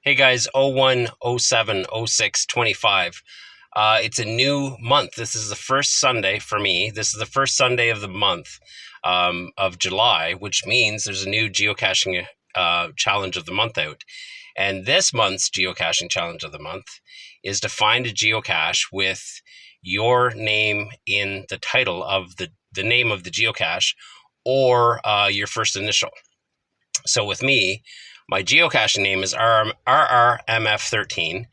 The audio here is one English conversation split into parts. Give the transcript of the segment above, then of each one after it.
Hey guys, 01, 07, 06, 25. It's a new month. This is the first Sunday for me. This is the first Sunday of the month of July, which means there's a new geocaching challenge of the month out. And this month's geocaching challenge of the month is to find a geocache with your name in the title of the name of the geocache or your first initial. So with me, my geocaching name is RRMF13,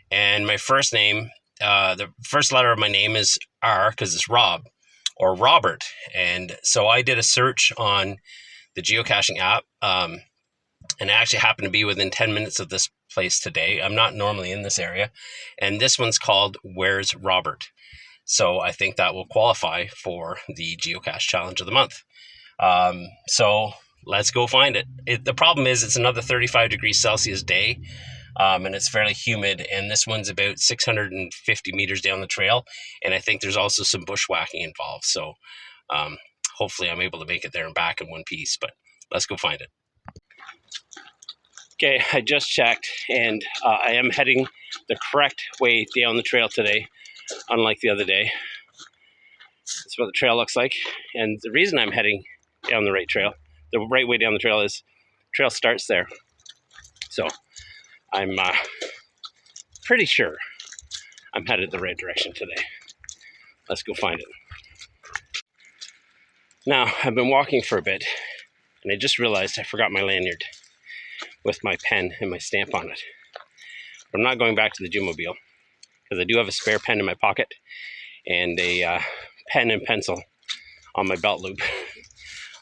and my first name, the first letter of my name is R because it's Rob or Robert. And so I did a search on the geocaching app, and I actually happened to be within 10 minutes of this place today. I'm not normally in this area, and this one's called Where's Robert? So I think that will qualify for the geocache challenge of the month. So let's go find it. The problem is it's another 35 degrees Celsius day, and it's fairly humid, and this one's about 650 meters down the trail, and I think there's also some bushwhacking involved. So hopefully I'm able to make it there and back in one piece, but let's go find it. Okay, I just checked, and I am heading the correct way down the trail today, unlike the other day. That's what the trail looks like, and the reason I'm heading down the right trail, the right way down the trail, is the trail starts there. So I'm pretty sure I'm headed the right direction today. Let's go find it. Now, I've been walking for a bit, and I just realized I forgot my lanyard with my pen and my stamp on it. But I'm not going back to the Geomobile because I do have a spare pen in my pocket and a pen and pencil on my belt loop.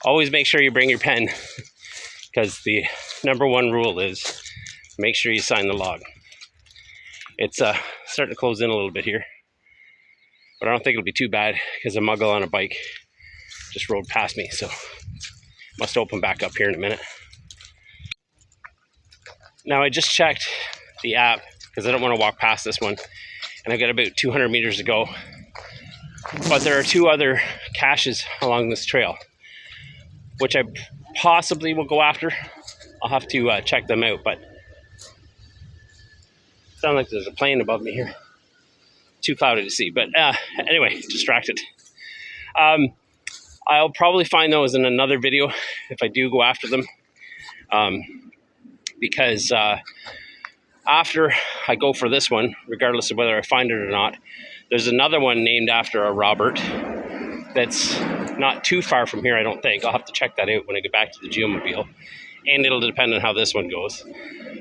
Always make sure you bring your pen, because the number one rule is make sure you sign the log. It's starting to close in a little bit here, but I don't think it'll be too bad because a muggle on a bike just rode past me, so must open back up here in a minute. Now I just checked the app because I don't want to walk past this one, and I've got about 200 meters to go, but there are two other caches along this trail which I possibly will go after. I'll have to check them out, but sounds like there's a plane above me here. Too cloudy to see, but anyway, distracted. I'll probably find those in another video if I do go after them, because after I go for this one, regardless of whether I find it or not, there's another one named after a Robert that's not too far from here, I don't think. I'll have to check that out when I get back to the Geomobile, and it'll depend on how this one goes.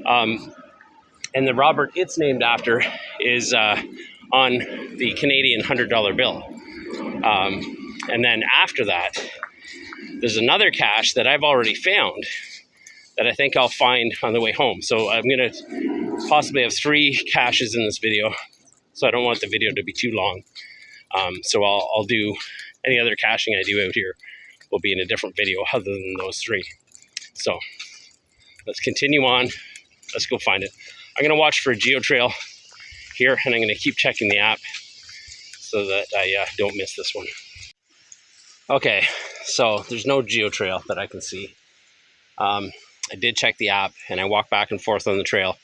And the Robert it's named after is on the Canadian $100 bill. And then after that, there's another cache that I've already found that I think I'll find on the way home. So I'm going to possibly have 3 caches in this video, so I don't want the video to be too long. So I'll do any other caching I do out here will be in a different video other than those 3. So let's continue on. Let's go find it. I'm going to watch for a geotrail here, and I'm going to keep checking the app so that I don't miss this one. Okay, so there's no geotrail that I can see. I did check the app, and I walked back and forth on the trail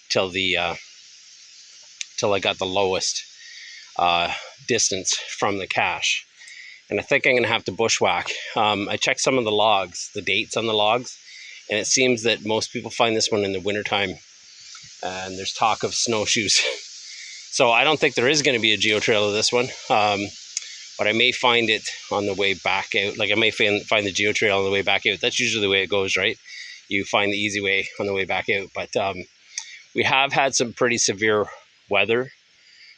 till I got the lowest distance from the cache. And I think I'm going to have to bushwhack. I checked some of the logs, the dates on the logs, and it seems that most people find this one in the wintertime, and there's talk of snowshoes. So I don't think there is going to be a geotrail of this one, but I may find it on the way back out. Like I may find the geotrail on the way back out. That's usually the way it goes, right? You find the easy way on the way back out. But we have had some pretty severe weather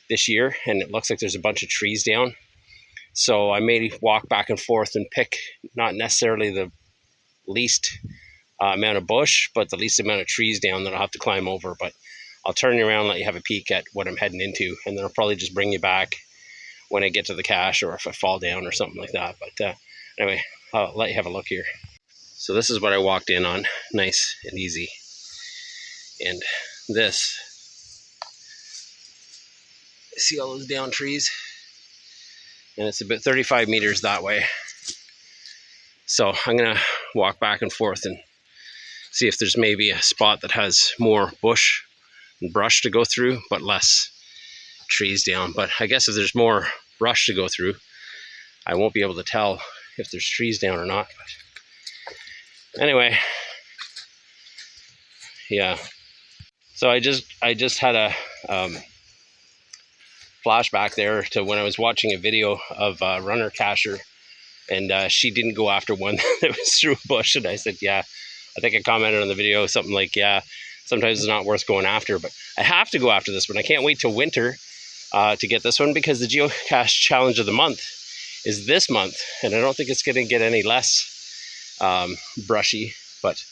this year, and it looks like there's a bunch of trees down. So I may walk back and forth and pick not necessarily the least amount of bush, but the least amount of trees down that I'll have to climb over. But I'll turn you around and let you have a peek at what I'm heading into, and then I'll probably just bring you back when I get to the cache, or if I fall down or something like that. But anyway, I'll let you have a look here. So this is what I walked in on, nice and easy. And this, see all those down trees? And it's about 35 meters that way. So I'm gonna walk back and forth and See if there's maybe a spot that has more bush and brush to go through, but less trees down. But I guess if there's more brush to go through, I won't be able to tell if there's trees down or not. But anyway, yeah. So I just had a flashback there to when I was watching a video of a runner cacher, and she didn't go after one that was through a bush. And I said, yeah, I think I commented on the video something like, yeah, sometimes it's not worth going after, but I have to go after this one. I can't wait till winter to get this one, because the Geocache challenge of the month is this month, and I don't think it's going to get any less brushy. But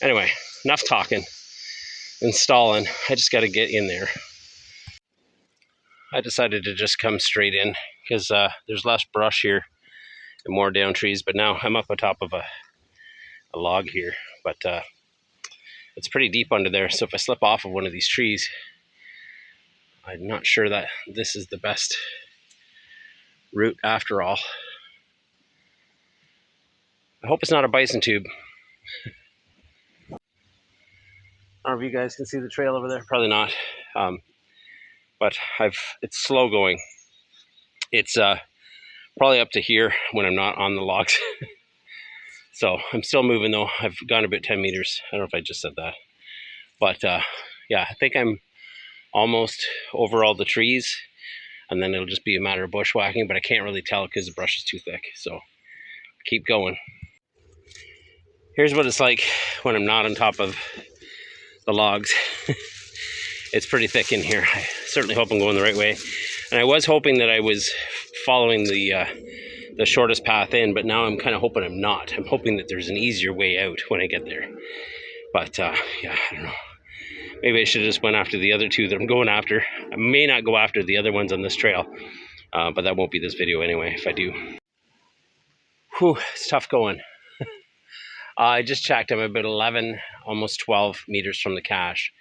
anyway, enough talking and stalling. I just got to get in there. I decided to just come straight in because there's less brush here and more down trees, but now I'm up on top of a log here, but it's pretty deep under there, so if I slip off of one of these trees, I'm not sure that this is the best route after all. I hope it's not a bison tube. I don't know if you guys can see the trail over there, probably not, but it's slow going. It's probably up to here when I'm not on the logs. So I'm still moving though. I've gone about 10 meters. I don't know if I just said that. But yeah, I think I'm almost over all the trees, and then it'll just be a matter of bushwhacking, but I can't really tell because the brush is too thick. So keep going. Here's what it's like when I'm not on top of the logs. It's pretty thick in here. I certainly hope I'm going the right way. And I was hoping that I was following the shortest path in, but now I'm kind of hoping I'm not. I'm hoping that there's an easier way out when I get there. But yeah, I don't know. Maybe I should have just went after the other two that I'm going after. I may not go after the other ones on this trail, but that won't be this video anyway if I do. Whew, it's tough going. I just checked. I'm about 11, almost 12 meters from the cache.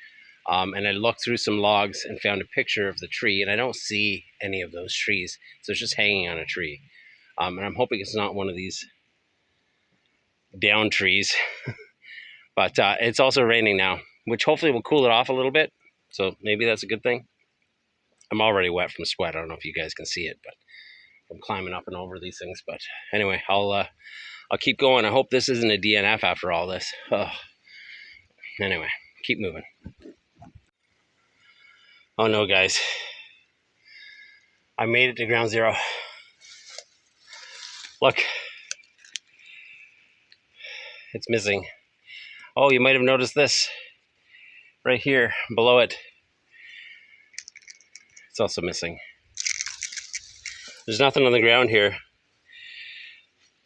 And I looked through some logs and found a picture of the tree, and I don't see any of those trees. So it's just hanging on a tree. And I'm hoping it's not one of these down trees. But it's also raining now, which hopefully will cool it off a little bit. So maybe that's a good thing. I'm already wet from sweat. I don't know if you guys can see it, but I'm climbing up and over these things. But anyway, I'll keep going. I hope this isn't a DNF after all this. Anyway, keep moving. Oh no, guys. I made it to ground zero. Look. It's missing. Oh, you might have noticed this. Right here, below it. It's also missing. There's nothing on the ground here.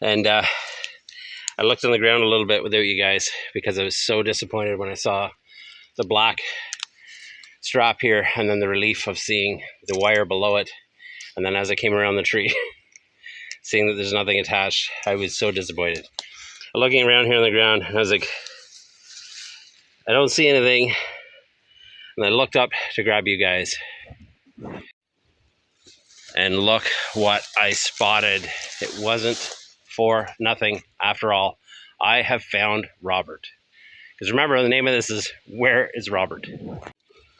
And I looked on the ground a little bit without you guys because I was so disappointed when I saw the black strap here and then the relief of seeing the wire below it. And then as I came around the tree, seeing that there's nothing attached, I was so disappointed. Looking around here on the ground, I was like, I don't see anything. And I looked up to grab you guys. And look what I spotted. It wasn't for nothing after all. I have found Robert. Because remember, the name of this is Where is Robert?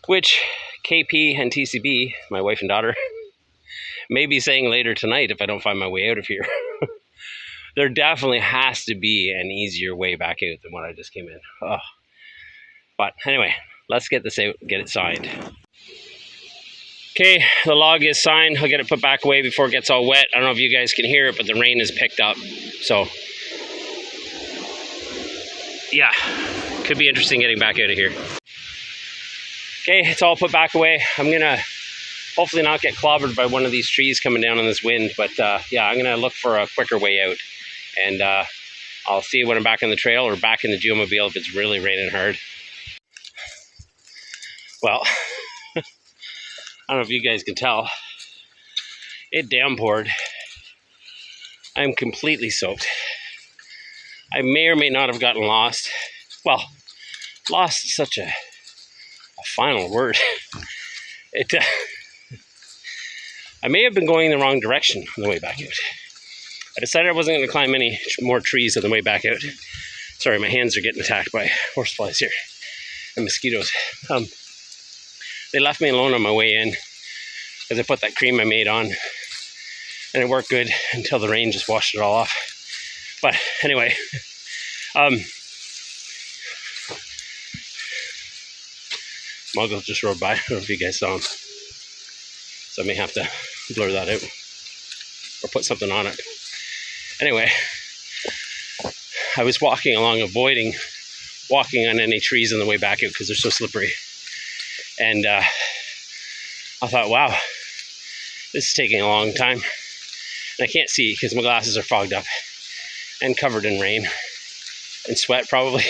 Which KP and TCB, my wife and daughter, may be saying later tonight if I don't find my way out of here. There definitely has to be an easier way back out than what I just came in. Oh. But anyway, let's get this out, get it signed. Okay, the log is signed. I'll get it put back away before it gets all wet. I don't know if you guys can hear it, but the rain has picked up. So, yeah, could be interesting getting back out of here. Okay, it's all put back away. I'm gonna hopefully not get clobbered by one of these trees coming down in this wind, but yeah, I'm gonna look for a quicker way out. And I'll see when I'm back on the trail or back in the geomobile if it's really raining hard. Well, I don't know if you guys can tell. It downpoured. I'm completely soaked. I may or may not have gotten lost. Well, lost is such a final word. I may have been going the wrong direction on the way back out. I decided I wasn't going to climb any more trees on the way back out. Sorry, my hands are getting attacked by horseflies here and mosquitoes. They left me alone on my way in because I put that cream I made on, and it worked good until the rain just washed it all off. But anyway, muggle just rode by. I don't know if you guys saw him, so I may have to blur that out or put something on it. Anyway, I was walking along, avoiding walking on any trees on the way back out because they're so slippery. And I thought, wow, this is taking a long time. And I can't see because my glasses are fogged up and covered in rain and sweat probably.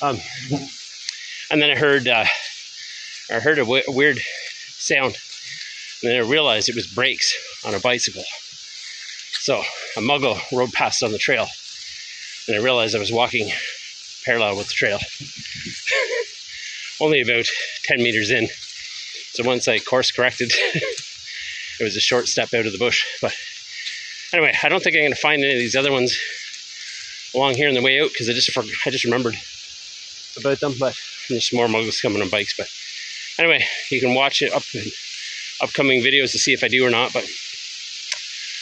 And then I heard a weird sound, and then I realized it was brakes on a bicycle. So a muggle rode past on the trail, and I realized I was walking parallel with the trail. Only about 10 meters in. So once I course corrected, it was a short step out of the bush. But anyway, I don't think I'm going to find any of these other ones along here on the way out because I just remembered about them. But there's more muggles coming on bikes. But anyway, you can watch it in upcoming videos to see if I do or not. But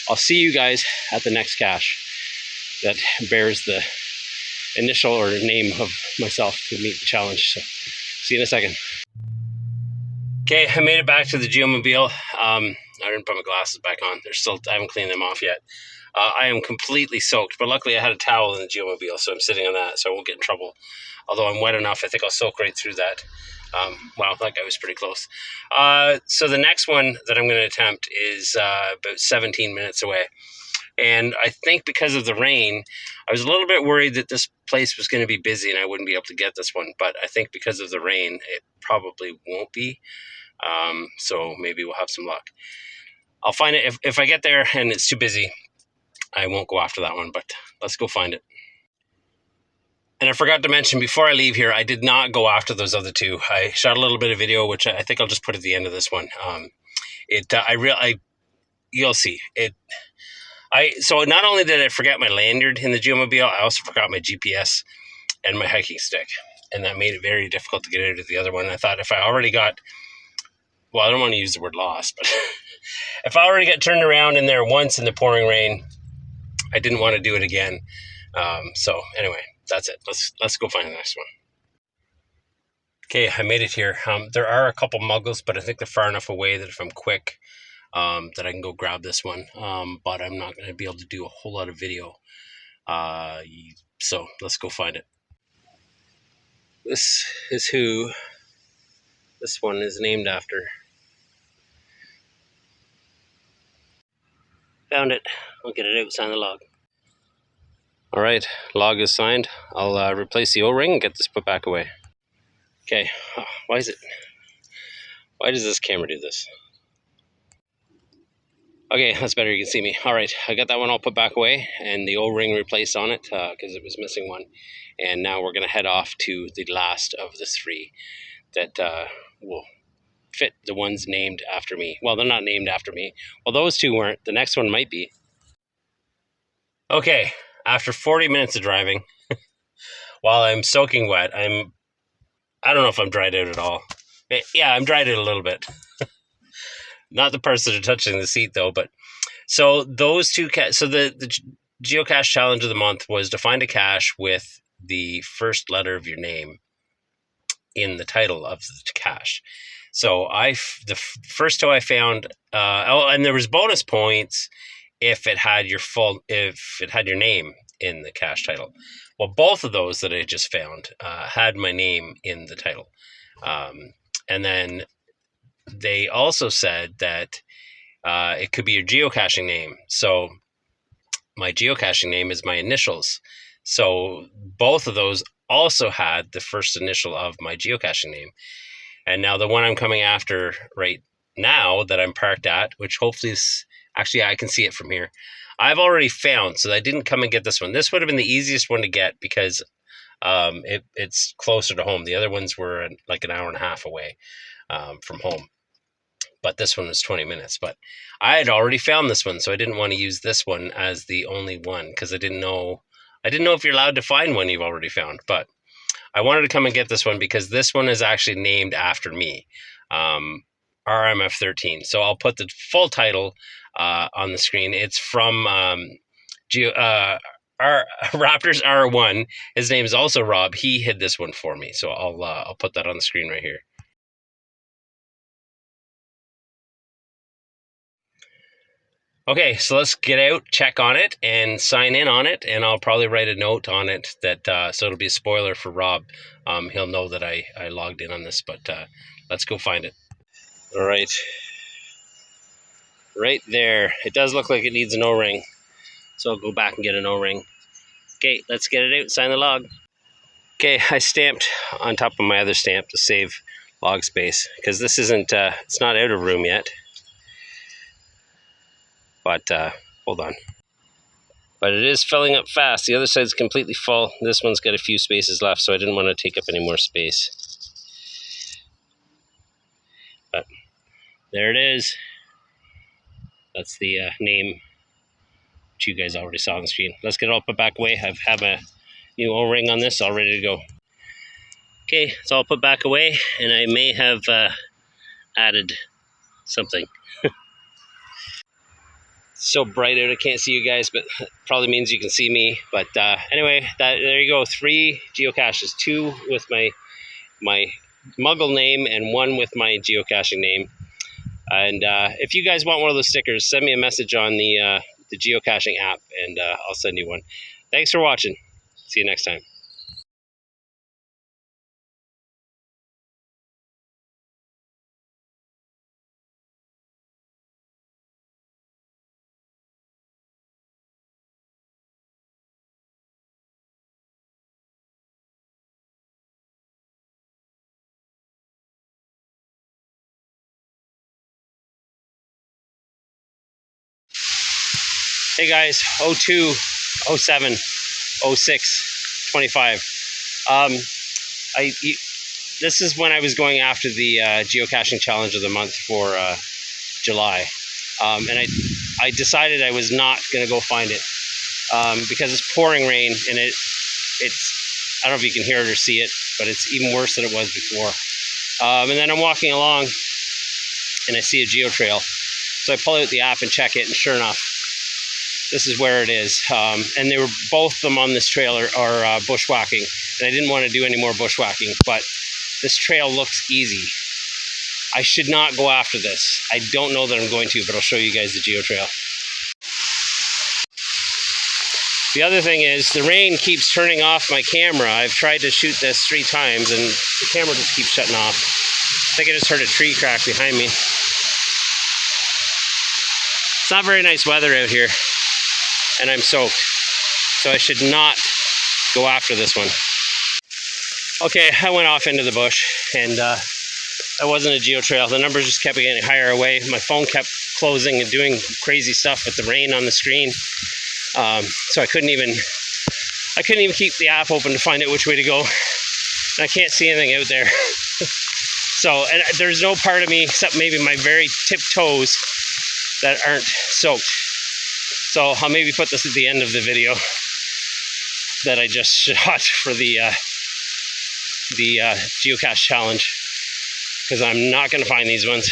I'll see you guys at the next cache that bears the initial or name of myself to meet the challenge. So see you in a second. Okay, I made it back to the Geomobile. I didn't put my glasses back on. I haven't cleaned them off yet. I am completely soaked, but luckily I had a towel in the Geomobile, so I'm sitting on that, so I won't get in trouble. Although I'm wet enough, I think I'll soak right through that. Wow, that guy was pretty close. So the next one that I'm going to attempt is about 17 minutes away. And I think because of the rain, I was a little bit worried that this place was going to be busy and I wouldn't be able to get this one. But I think because of the rain, it probably won't be. So maybe we'll have some luck. I'll find it. If I get there and it's too busy, I won't go after that one. But let's go find it. And I forgot to mention before I leave here, I did not go after those other two. I shot a little bit of video, which I think I'll just put at the end of this one. You'll see it. So not only did I forget my lanyard in the Geomobile, I also forgot my GPS and my hiking stick. And that made it very difficult to get out of the other one. I thought if I already got, well, I don't want to use the word lost, but if I already got turned around in there once in the pouring rain, I didn't want to do it again. So anyway, that's it. Let's go find the next one. Okay, I made it here. There are a couple muggles, but I think they're far enough away that if I'm quick, that I can go grab this one, but I'm not going to be able to do a whole lot of video, so let's go find it. This is who this one is named after. Found it. I'll get it out, sign the log. Alright, log is signed. I'll replace the O-ring and get this put back away. Okay, why does this camera do this? Okay, that's better, you can see me. All right, I got that one all put back away and the O-ring replaced on it because it was missing one. And now we're going to head off to the last of the three that will fit the ones named after me. Well, they're not named after me. Well, those two weren't. The next one might be. Okay, after 40 minutes of driving, while I'm soaking wet, I don't know if I'm dried out at all. Yeah, I'm dried out a little bit. Not the parts that are touching the seat, though. But so those two, so the Geocache challenge of the month was to find a cache with the first letter of your name in the title of the cache. So the first two I found, and there was bonus points if it had your name in the cache title. Well, both of those that I just found had my name in the title, and then they also said that it could be your geocaching name. So my geocaching name is my initials. So both of those also had the first initial of my geocaching name. And now the one I'm coming after right now that I'm parked at, which hopefully is, actually I can see it from here, I've already found, so I didn't come and get this one. This would have been the easiest one to get because it's closer to home. The other ones were like an hour and a half away from home. But this one was 20 minutes. But I had already found this one, so I didn't want to use this one as the only one because I didn't know I didn't know if you're allowed to find one you've already found, but I wanted to come and get this one because this one is actually named after me, RMF13. So I'll put the full title on the screen. It's from Raptors R1. His name is also Rob. He hid this one for me, so I'll put that on the screen right here. Okay, so let's get out, check on it, and sign in on it, and I'll probably write a note on it that so it'll be a spoiler for Rob. He'll know that I logged in on this, but let's go find it. All right, right there. It does look like it needs an O-ring, so I'll go back and get an O-ring. Okay, let's get it out, sign the log. Okay, I stamped on top of my other stamp to save log space, because this isn't, it's not out of room yet. But hold on. But it is filling up fast. The other side's completely full. This one's got a few spaces left, so I didn't want to take up any more space. But there it is. That's the name, which you guys already saw on the screen. Let's get it all put back away. I have a new O-ring on this, all ready to go. Okay, it's all put back away, and I may have added something. So bright out I can't see you guys, but probably means you can see me. But anyway, there you go. 3 geocaches, 2 with my muggle name and 1 with my geocaching name. And if you guys want one of those stickers, send me a message on the geocaching app, and I'll send you one. Thanks for watching. See you next time. Hey guys, 02, 07, 06, 25. This is when I was going after the geocaching challenge of the month for July. And I decided I was not going to go find it because it's pouring rain, and it's, I don't know if you can hear it or see it, but it's even worse than it was before. And then I'm walking along and I see a geo trail. So I pull out the app and check it, and sure enough, this is where it is. And they were, both of them on this trail are bushwhacking, and I didn't want to do any more bushwhacking, but this trail looks easy. I should not go after this. I don't know that I'm going to, but I'll show you guys the geo trail. The other thing is the rain keeps turning off my camera. I've tried to shoot this 3 times and the camera just keeps shutting off. I think I just heard a tree crack behind me. It's not very nice weather out here, and I'm soaked, so I should not go after this one. Okay, I went off into the bush, and that wasn't a geo trail. The numbers just kept getting higher away. My phone kept closing and doing crazy stuff with the rain on the screen. So I couldn't even keep the app open to find out which way to go. And I can't see anything out there. So, and there's no part of me except maybe my very tip toes that aren't soaked. So I'll maybe put this at the end of the video that I just shot for the geocache challenge, because I'm not going to find these ones.